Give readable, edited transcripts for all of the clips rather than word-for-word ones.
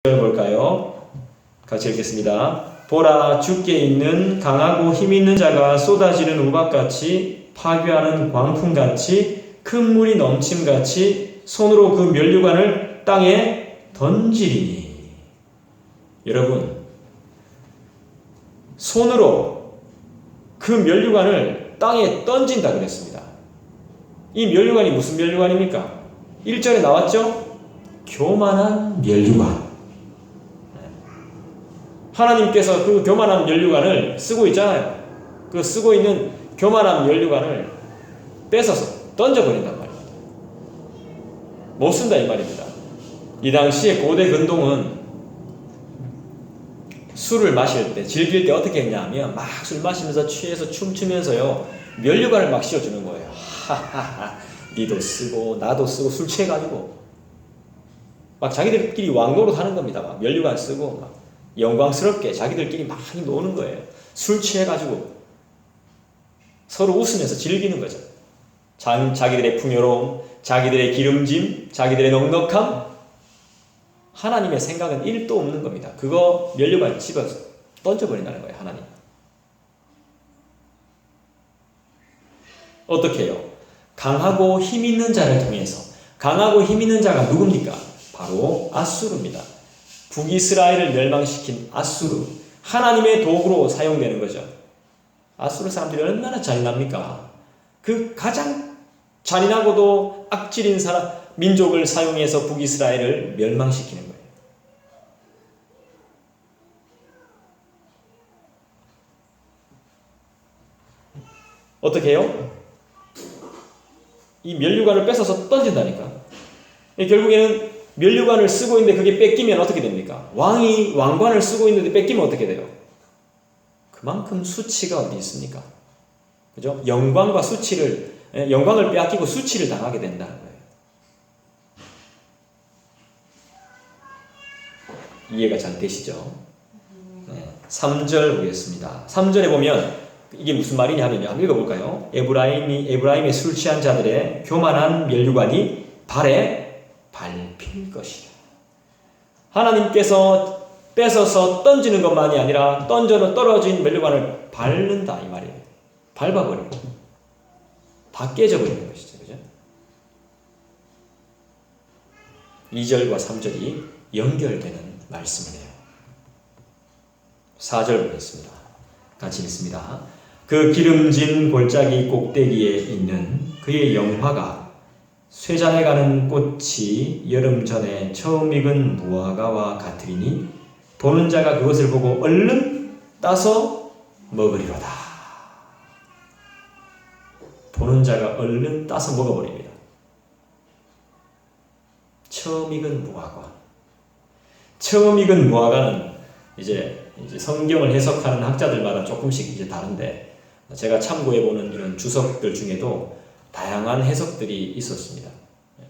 볼까요? 같이 읽겠습니다. 보라, 주께 있는 강하고 힘 있는 자가 쏟아지는 우박같이 파괴하는 광풍같이 큰 물이 넘침같이 손으로 그 면류관을 땅에 던지리니. 여러분, 손으로 그 면류관을 땅에 던진다 그랬습니다. 이 면류관이 무슨 면류관입니까? 1절에 나왔죠? 교만한 면류관. 하나님께서 그 교만한 면류관을 쓰고 있잖아요. 그 쓰고 있는 교만한 면류관을 뺏어서 던져버린단 말입니다. 못 쓴다 이 말입니다. 이 당시에 고대 근동은 술을 마실 때, 즐길 때 어떻게 했냐면 막 술 마시면서 취해서 춤추면서요 면류관을 막 씌워주는 거예요. 하하하, 니도 쓰고 나도 쓰고 술 취해가지고 막 자기들끼리 왕노릇 하는 겁니다. 막 면류관 쓰고 막 영광스럽게 자기들끼리 많이 노는 거예요. 술 취해가지고 서로 웃으면서 즐기는 거죠. 자기들의 풍요로움, 자기들의 기름짐, 자기들의 넉넉함. 하나님의 생각은 1도 없는 겁니다. 그거 면류관 집어서 던져버린다는 거예요. 하나님. 어떻게 해요? 강하고 힘 있는 자를 통해서. 강하고 힘 있는 자가 누굽니까? 바로 아수르입니다. 북이스라엘을 멸망시킨 아수르. 하나님의 도구로 사용되는 거죠. 아수르 사람들이 얼마나 잔인합니까? 그 가장 잔인하고도 악질인 민족을 사용해서 북이스라엘을 멸망시키는 거예요. 어떻게 해요? 이 면류관을 뺏어서 던진다니까. 결국에는 면류관을 쓰고 있는데 그게 뺏기면 어떻게 됩니까? 왕이 왕관을 쓰고 있는데 뺏기면 어떻게 돼요? 그만큼 수치가 어디 있습니까? 그죠? 영광과 수치를, 영광을 빼앗기고 수치를 당하게 된다는 거예요. 이해가 잘 되시죠? 3절 보겠습니다. 3절에 보면 이게 무슨 말이냐 하면요. 한번 읽어볼까요? 에브라임의 술 취한 자들의 교만한 면류관이 발에 밟힐 것이라. 하나님께서 뺏어서 던지는 것만이 아니라 떨어진 면류관을 밟는다 이 말이에요. 밟아버리고 다 깨져버리는 것이죠. 그죠? 2절과 3절이 연결되는 말씀이네요. 4절 보겠습니다. 같이 읽습니다. 그 기름진 골짜기 꼭대기에 있는 그의 영화가 쇠잔해가는 꽃이 여름 전에 처음 익은 무화과와 같으리니 보는 자가 그것을 보고 얼른 따서 먹으리로다. 보는 자가 얼른 따서 먹어버립니다. 처음 익은 무화과. 처음 익은 무화과는 이제 성경을 해석하는 학자들마다 조금씩 이제 다른데 제가 참고해보는 이런 주석들 중에도 다양한 해석들이 있었습니다.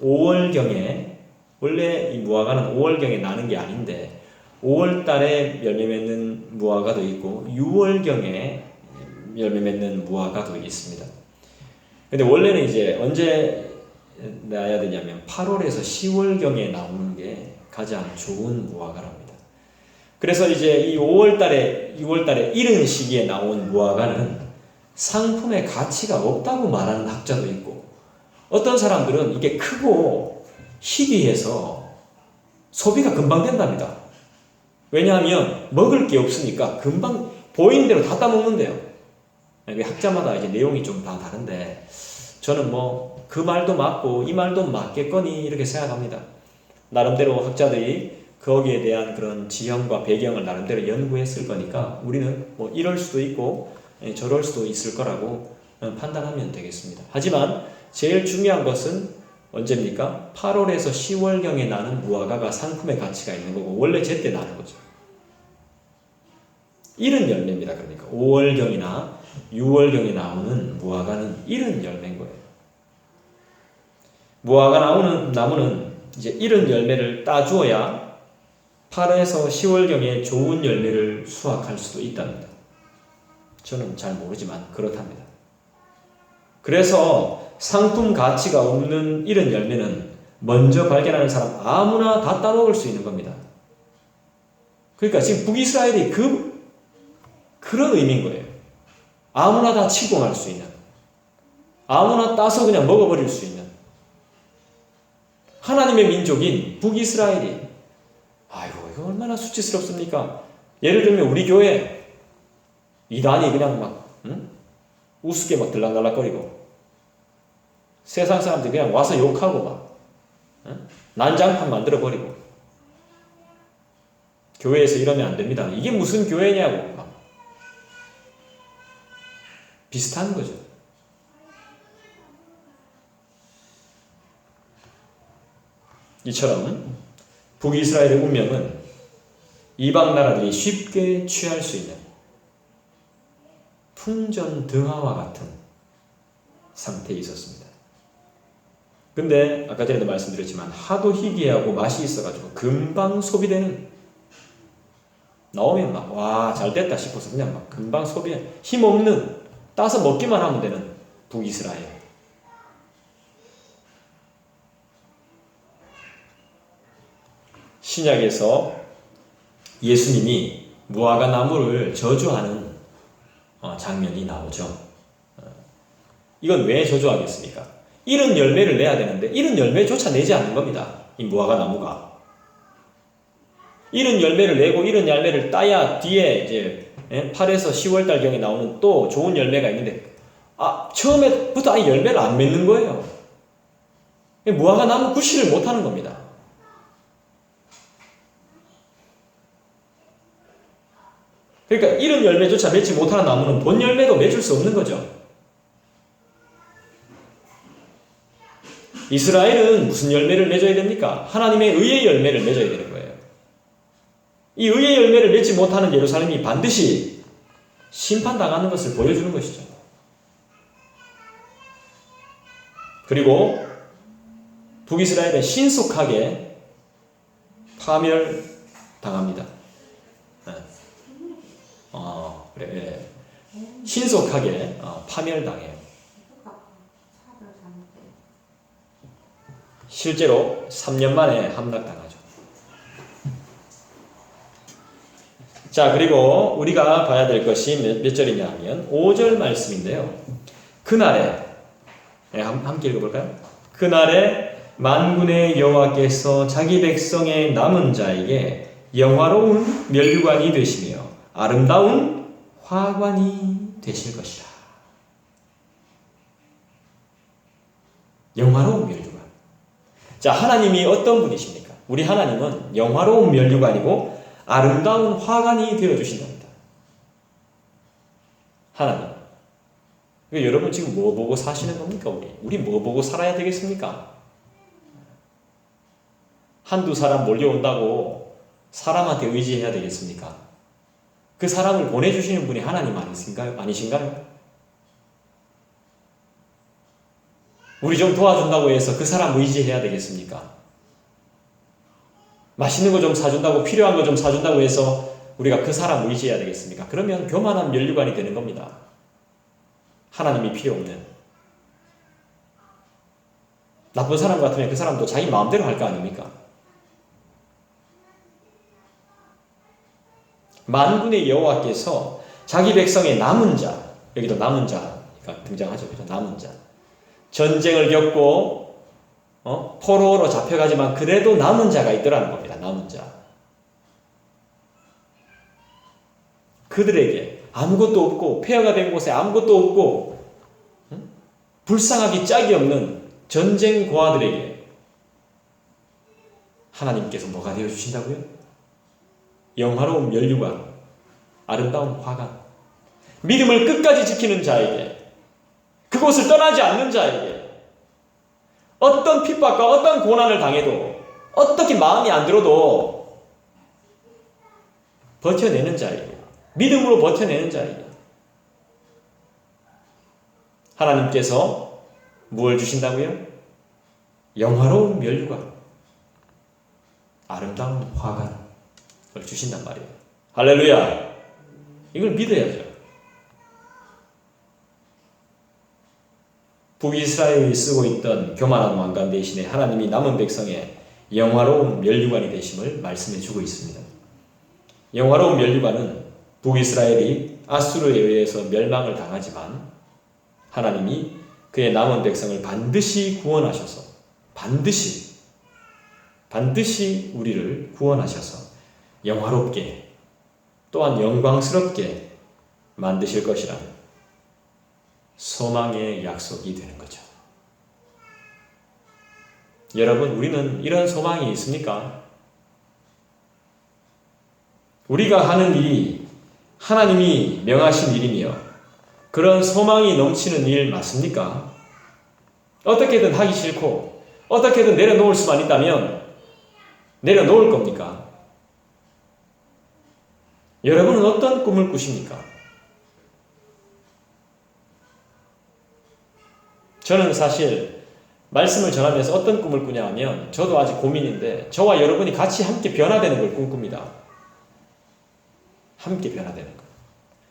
5월경에 원래 이 무화과는 5월경에 나는 게 아닌데 5월달에 열매 맺는 무화과도 있고 6월경에 열매 맺는 무화과도 있습니다. 근데 원래는 이제 언제 나야 되냐면 8월에서 10월경에 나오는 게 가장 좋은 무화과랍니다. 그래서 이제 이 5월달에 6월달에 이른 시기에 나온 무화과는 상품의 가치가 없다고 말하는 학자도 있고 어떤 사람들은 이게 크고 희귀해서 소비가 금방 된답니다. 왜냐하면 먹을 게 없으니까 금방 보이는 대로 다 따먹는데요. 학자마다 이제 내용이 좀 다 다른데 저는 뭐 그 말도 맞고 이 말도 맞겠거니 이렇게 생각합니다. 나름대로 학자들이 거기에 대한 그런 지형과 배경을 나름대로 연구했을 거니까 우리는 뭐 이럴 수도 있고 저럴 수도 있을 거라고 판단하면 되겠습니다. 하지만 제일 중요한 것은 언제입니까? 8월에서 10월경에 나는 무화과가 상품의 가치가 있는 거고 원래 제때 나는 거죠. 이른 열매입니다. 그러니까 5월경이나 6월경에 나오는 무화과는 이른 열매인 거예요. 무화과 나무는 이제 이른 열매를 따주어야 8월에서 10월경에 좋은 열매를 수확할 수도 있답니다. 저는 잘 모르지만 그렇답니다. 그래서 상품 가치가 없는 이런 열매는 먼저 발견하는 사람 아무나 다 따먹을 수 있는 겁니다. 그러니까 지금 북이스라엘이 그런 의미인 거예요. 아무나 다 침공할 수 있는, 아무나 따서 그냥 먹어버릴 수 있는 하나님의 민족인 북이스라엘이, 아이고 이거 얼마나 수치스럽습니까? 예를 들면 우리 교회 이단이 그냥 막 우습게 막 들락날락거리고 세상 사람들이 그냥 와서 욕하고 막 난장판 만들어버리고, 교회에서 이러면 안 됩니다. 이게 무슨 교회냐고 막 비슷한 거죠. 이처럼 북이스라엘의 운명은 이방 나라들이 쉽게 취할 수 있는 풍전등화와 같은 상태에 있었습니다. 근데 아까 전에도 말씀드렸지만 하도 희귀하고 맛이 있어가지고 금방 소비되는, 나오면 막 와 잘됐다 싶어서 그냥 막 금방 소비해, 힘없는, 따서 먹기만 하면 되는 북이스라엘. 신약에서 예수님이 무화과 나무를 저주하는 장면이 나오죠. 이건 왜 저주하겠습니까? 이런 열매를 내야 되는데 이런 열매조차 내지 않는 겁니다. 이 무화과 나무가. 이런 열매를 내고 이런 열매를 따야 뒤에 이제 8에서 10월달경에 나오는 또 좋은 열매가 있는데, 처음에부터 아예 열매를 안 맺는 거예요. 무화과 나무 구실을 못하는 겁니다. 그러니까 이런 열매조차 맺지 못하는 나무는 본 열매도 맺을 수 없는 거죠. 이스라엘은 무슨 열매를 맺어야 됩니까? 하나님의 의의 열매를 맺어야 되는 거예요. 이 의의 열매를 맺지 못하는 예루살렘이 반드시 심판당하는 것을 보여주는 것이죠. 그리고 북이스라엘은 신속하게 파멸당합니다. 그래. 신속하게 파멸당해요. 실제로 3년 만에 함락당하죠. 자, 그리고 우리가 봐야 될 것이 몇 절이냐 하면 5절 말씀인데요. 그날에, 함께 읽어볼까요? 그날에 만군의 여호와께서 자기 백성의 남은 자에게 영화로운 면류관이 되시며 아름다운 화관이 되실 것이라. 영화로운 면류관. 자, 하나님이 어떤 분이십니까? 우리 하나님은 영화로운 면류관이고 아름다운 화관이 되어주신답니다. 하나님. 여러분 지금 뭐 보고 사시는 겁니까? 우리 뭐 보고 살아야 되겠습니까? 한두 사람 몰려온다고 사람한테 의지해야 되겠습니까? 그 사람을 보내주시는 분이 하나님 아니신가요? 우리 좀 도와준다고 해서 그 사람 의지해야 되겠습니까? 맛있는 거 좀 사준다고, 필요한 거 좀 사준다고 해서 우리가 그 사람 의지해야 되겠습니까? 그러면 교만한 면류관이 되는 겁니다. 하나님이 필요 없는. 나쁜 사람 같으면 그 사람도 자기 마음대로 할 거 아닙니까? 만군의 여호와께서 자기 백성의 남은 자, 여기도 남은 자가 등장하죠. 그죠? 남은 자. 전쟁을 겪고 포로로 잡혀가지만 그래도 남은 자가 있더라는 겁니다. 남은 자. 그들에게 아무것도 없고 폐허가 된 곳에 아무것도 없고 불쌍하기 짝이 없는 전쟁 고아들에게 하나님께서 뭐가 되어주신다고요? 영화로운 면류관, 아름다운 화관. 믿음을 끝까지 지키는 자에게, 그곳을 떠나지 않는 자에게, 어떤 핍박과 어떤 고난을 당해도, 어떻게 마음이 안 들어도 버텨내는 자에게, 믿음으로 버텨내는 자에게 하나님께서 무엇을 주신다고요? 영화로운 면류관, 아름다운 화관을 주신단 말이에요. 할렐루야! 이걸 믿어야죠. 북이스라엘이 쓰고 있던 교만한 왕관 대신에 하나님이 남은 백성의 영화로운 면류관이 되심을 말씀해 주고 있습니다. 영화로운 면류관은 북이스라엘이 아수르에 의해서 멸망을 당하지만 하나님이 그의 남은 백성을 반드시 구원하셔서 반드시 우리를 구원하셔서 영화롭게 또한 영광스럽게 만드실 것이라는 소망의 약속이 되는 거죠. 여러분, 우리는 이런 소망이 있습니까? 우리가 하는 일이 하나님이 명하신 일이며 그런 소망이 넘치는 일 맞습니까? 어떻게든 하기 싫고 어떻게든 내려놓을 수만 있다면 내려놓을 겁니까? 여러분은 어떤 꿈을 꾸십니까? 저는 사실 말씀을 전하면서 어떤 꿈을 꾸냐 하면 저도 아직 고민인데 저와 여러분이 같이 함께 변화되는 걸 꿈꿉니다. 함께 변화되는 것.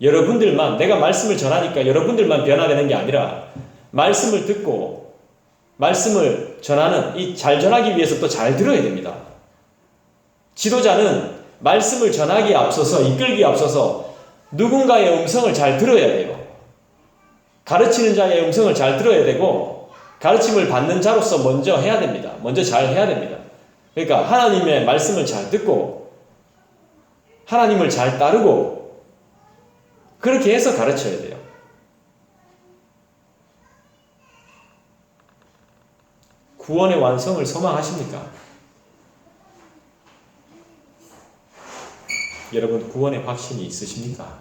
여러분들만, 내가 말씀을 전하니까 여러분들만 변화되는 게 아니라 말씀을 듣고 말씀을 전하는 이 잘 전하기 위해서 또 잘 들어야 됩니다. 지도자는 말씀을 전하기에 앞서서 이끌기에 앞서서 누군가의 음성을 잘 들어야 돼요. 가르치는 자의 음성을 잘 들어야 되고 가르침을 받는 자로서 먼저 해야 됩니다. 먼저 잘 해야 됩니다. 그러니까 하나님의 말씀을 잘 듣고 하나님을 잘 따르고 그렇게 해서 가르쳐야 돼요. 구원의 완성을 소망하십니까? 여러분, 구원의 확신이 있으십니까?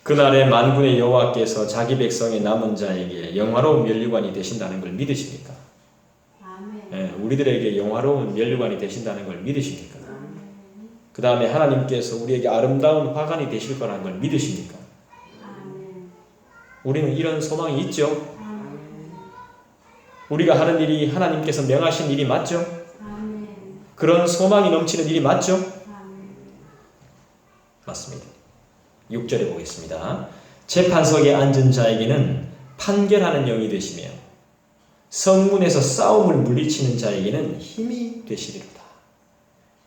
그날에 만군의 여호와께서 자기 백성의 남은 자에게 영화로운 면류관이 되신다는 걸 믿으십니까? 네, 우리들에게 영화로운 면류관이 되신다는 걸 믿으십니까? 그 다음에 하나님께서 우리에게 아름다운 화관이 되실 거라는 걸 믿으십니까? 우리는 이런 소망이 있죠? 우리가 하는 일이 하나님께서 명하신 일이 맞죠? 그런 소망이 넘치는 일이 맞죠? 맞습니다. 6절에 보겠습니다. 재판석에 앉은 자에게는 판결하는 영이 되시며 성문에서 싸움을 물리치는 자에게는 힘이 되시리로다.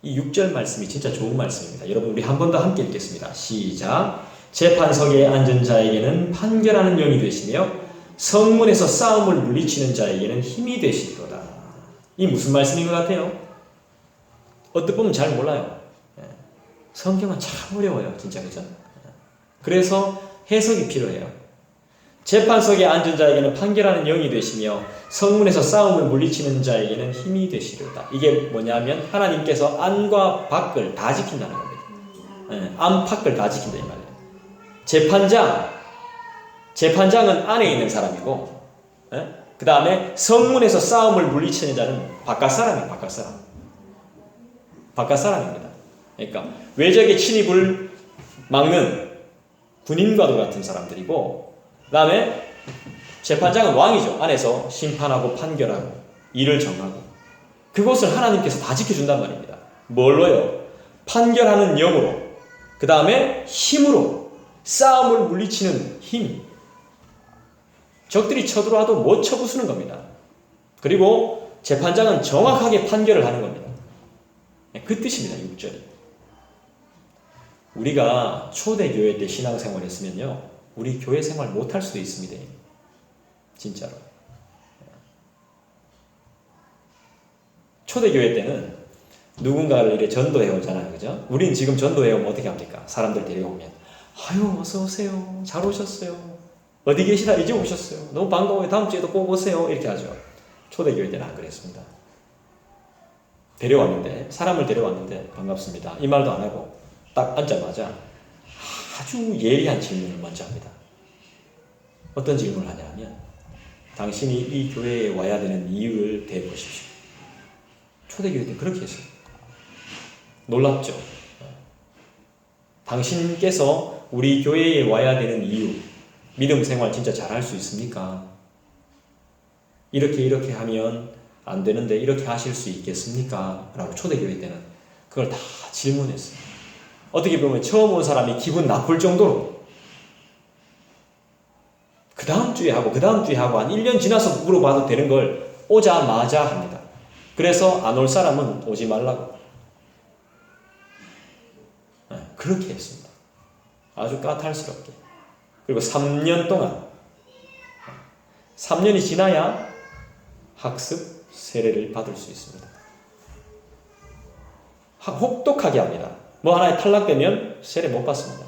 이 6절 말씀이 진짜 좋은 말씀입니다. 여러분, 우리 한 번 더 함께 읽겠습니다. 시작. 재판석에 앉은 자에게는 판결하는 영이 되시며 성문에서 싸움을 물리치는 자에게는 힘이 되시리로다. 이 무슨 말씀인 것 같아요? 어떻게 보면 잘 몰라요. 성경은 참 어려워요. 진짜, 그죠? 그래서 해석이 필요해요. 재판석에 앉은 자에게는 판결하는 영이 되시며 성문에서 싸움을 물리치는 자에게는 힘이 되시리로다. 이게 뭐냐면 하나님께서 안과 밖을 다 지킨다는 겁니다. 안팎을 다 지킨다 이 말이에요. 재판장은 안에 있는 사람이고 그 다음에 성문에서 싸움을 물리치는 자는 바깥 사람이에요. 바깥 사람입니다. 그러니까 외적의 침입을 막는 군인과도 같은 사람들이고 그 다음에 재판장은 왕이죠. 안에서 심판하고 판결하고 일을 정하고 그것을 하나님께서 다 지켜준단 말입니다. 뭘로요? 판결하는 영으로 그 다음에 힘으로 싸움을 물리치는 힘. 적들이 쳐들어와도 못 쳐부수는 겁니다. 그리고 재판장은 정확하게 판결을 하는 겁니다. 그 뜻입니다. 6절이. 우리가 초대교회 때 신앙생활 했으면요 우리 교회 생활 못할 수도 있습니다. 진짜로. 초대교회 때는 누군가를 이렇게 전도해 오잖아요. 그죠? 우린 지금 전도해 오면 어떻게 합니까? 사람들 데려오면 아유 어서 오세요. 잘 오셨어요. 어디 계시나 이제 오셨어요. 너무 반가워요. 다음 주에도 꼭 오세요. 이렇게 하죠. 초대교회 때는 안 그랬습니다. 사람을 데려왔는데 반갑습니다. 이 말도 안 하고 딱 앉자마자 아주 예리한 질문을 먼저 합니다. 어떤 질문을 하냐 하면 당신이 이 교회에 와야 되는 이유를 대보십시오. 초대교회 때 그렇게 했어요. 놀랍죠? 당신께서 우리 교회에 와야 되는 이유, 믿음 생활 진짜 잘할 수 있습니까? 이렇게 하면 안 되는데 이렇게 하실 수 있겠습니까? 라고 초대교회 때는 그걸 다 질문했어요. 어떻게 보면 처음 온 사람이 기분 나쁠 정도로 그 다음 주에 하고 한 1년 지나서 물어봐도 되는 걸 오자마자 합니다. 그래서 안 올 사람은 오지 말라고. 그렇게 했습니다. 아주 까탈스럽게. 그리고 3년 동안 3년이 지나야 학습 세례를 받을 수 있습니다. 혹독하게 합니다. 뭐 하나에 탈락되면 세례 못 받습니다.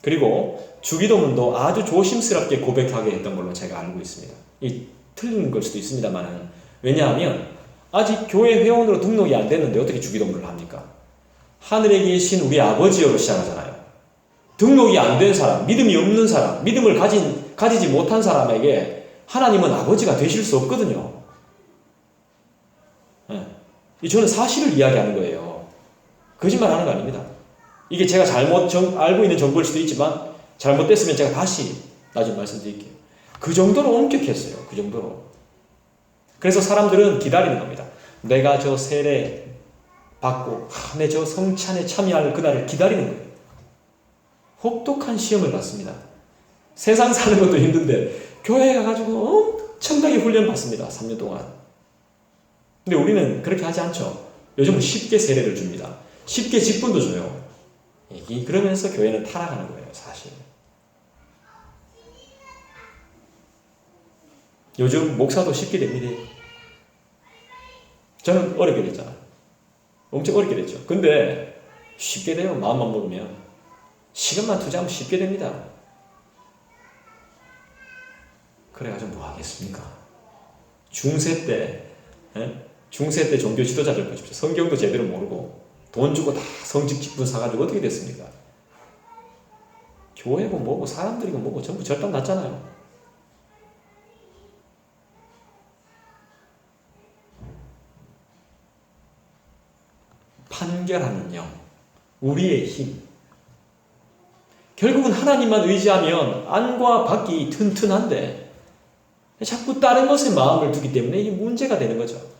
그리고 주기도문도 아주 조심스럽게 고백하게 했던 걸로 제가 알고 있습니다. 이 틀린 걸 수도 있습니다만, 왜냐하면 아직 교회 회원으로 등록이 안 됐는데 어떻게 주기도문을 합니까? 하늘에 계신 우리 아버지여로 시작하잖아요. 등록이 안 된 사람, 믿음이 없는 사람, 믿음을 가지지 못한 사람에게 하나님은 아버지가 되실 수 없거든요. 저는 사실을 이야기하는 거예요. 거짓말하는 거 아닙니다. 이게 제가 잘못 알고 있는 정보일 수도 있지만 잘못됐으면 제가 다시 나중에 말씀드릴게요. 그 정도로 엄격했어요. 그 정도로. 그래서 사람들은 기다리는 겁니다. 내가 저 세례 받고 내 저 성찬에 참여할 그날을 기다리는 거예요. 혹독한 시험을 받습니다. 세상 사는 것도 힘든데 교회에 가가지고 엄청나게 훈련 받습니다. 3년 동안. 근데 우리는 그렇게 하지 않죠. 요즘은 쉽게 세례를 줍니다. 쉽게 직분도 줘요. 그러면서 교회는 타락하는 거예요, 사실. 요즘 목사도 쉽게 됩니다. 저는 어렵게 됐잖아요. 엄청 어렵게 됐죠. 근데 쉽게 돼요. 마음만 먹으면. 시간만 투자하면 쉽게 됩니다. 그래가지고 뭐 하겠습니까? 중세 때 종교 지도자들 보십시오. 성경도 제대로 모르고 돈 주고 다 성직 직분 사가지고 어떻게 됐습니까? 교회고 뭐고 사람들이고 뭐고 전부 절단 났잖아요. 판결하는 영, 우리의 힘. 결국은 하나님만 의지하면 안과 밖이 튼튼한데 자꾸 다른 것에 마음을 두기 때문에 이게 문제가 되는 거죠.